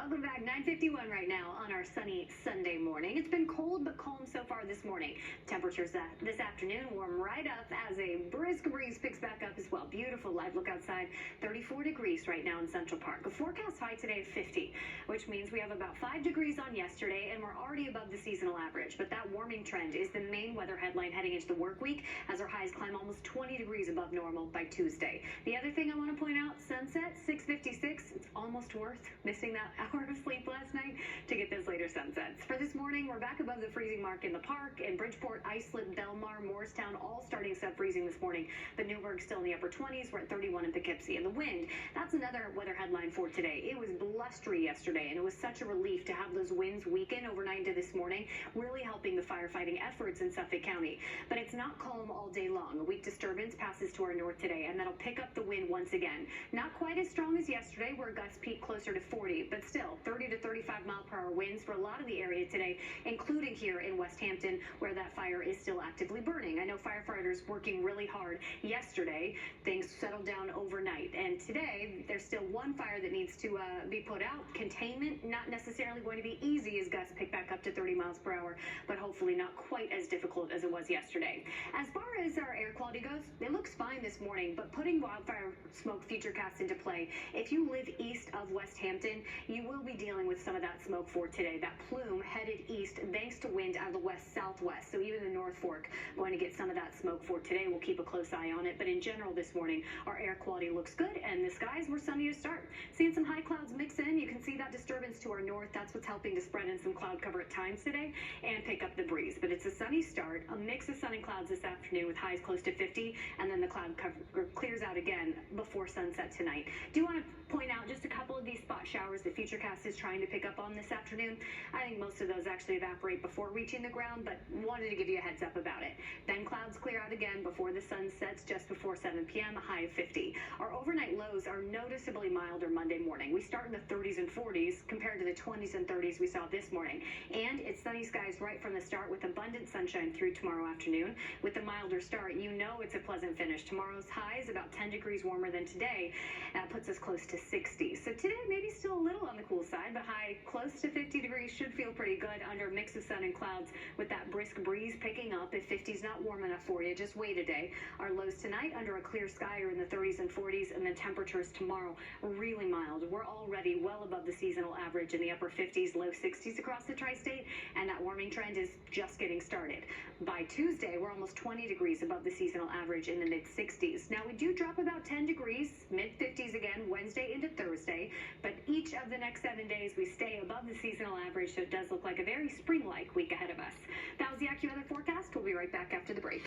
Welcome back. 9:51 right now on our sunny Sunday morning. It's been cold but calm so far this morning. Temperatures this afternoon warm right up as a brisk breeze picks back up as well. Beautiful live look outside. 34 degrees right now in Central Park. A forecast high today of 50, which means we have about 5 degrees on yesterday and we're already above the seasonal average. But that warming trend is the main weather headline heading into the work week as our highs climb almost 20 degrees above normal by Tuesday. The other thing I want to point out, sunset 6:56. It's almost worth missing that hour of sleep last night to get those later sunsets. For this morning, we're back above the freezing mark in the park. In Bridgeport, Islip, Belmar, Morristown, all starting sub-freezing this morning. But Newburgh still in the upper 20s. We're at 31 in Poughkeepsie. And the wind, that's another weather headline for today. It was blustery yesterday, and it was such a relief to have those winds weaken overnight into this morning, really helping the firefighting efforts in Suffolk County. But it's not calm all day long. A weak disturbance passes to our north today, and that'll pick up the wind once again. Not quite as strong as yesterday, where gusts peaked closer to 40, but still 30 to 35 mile per hour winds for a lot of the area today, including here in West Hampton, where that fire is still actively burning. I know firefighters working really hard yesterday. Things settled down overnight, and today there's still one fire that needs to be put out. Containment not necessarily going to be easy as gusts pick back up to 30 miles per hour, but hopefully not quite as difficult as it was yesterday. As far as our air quality goes, it looks fine this morning, but putting wildfire smoke futurecast into play, if you live east of West Hampton, you will be dealing with some of that smoke for today. That plume headed east thanks to wind out of the west-southwest. So even the North Fork going to get some of that smoke for today. We'll keep a close eye on it. But in general this morning, our air quality looks good and the skies were sunny to start. Seeing some high clouds mix in. You can see that disturbance to our north. That's what's helping to spread in some cloud cover at times today and pick up the breeze. But it's a sunny start, a mix of sun and clouds this afternoon with highs close to 50, and then the cloud cover clears out again before sunset tonight. Do want to point out just a couple of these spot showers that Futurecast is trying to pick up on this afternoon. I think most of those actually evaporate before reaching the ground, but wanted to give you a heads up about it. Then clouds clear out again before the sun sets just before 7 p.m., a high of 50. Our overnight lows are noticeably milder Monday morning. We start in the 30s and 40s compared to the 20s and 30s we saw this morning. And it's sunny skies right from the start with abundant sunshine through tomorrow afternoon. With the milder start, you know it's a pleasant finish. Tomorrow's high is about 10 degrees warmer than today. That puts us close to 60. So today maybe still a little on the cool side, but high close to 50 degrees should feel pretty good under a mix of sun and clouds with that brisk breeze picking up. If 50 is not warm enough for you, just wait a day. Our lows tonight under a clear sky are in the 30s and 40s, and then temperatures tomorrow really mild. We're already well above the seasonal average in the upper 50s, low 60s across the tri-state, and that warming trend is just getting started. By Tuesday, we're almost 20 degrees above the seasonal average in the mid-60s. Now, we do drop about 10 degrees, mid-50s again, Wednesday into Thursday, but each of the next 7 days we stay above the seasonal average, so it does look like a very spring-like week ahead of us. That was the AccuWeather forecast. We'll be right back after the break.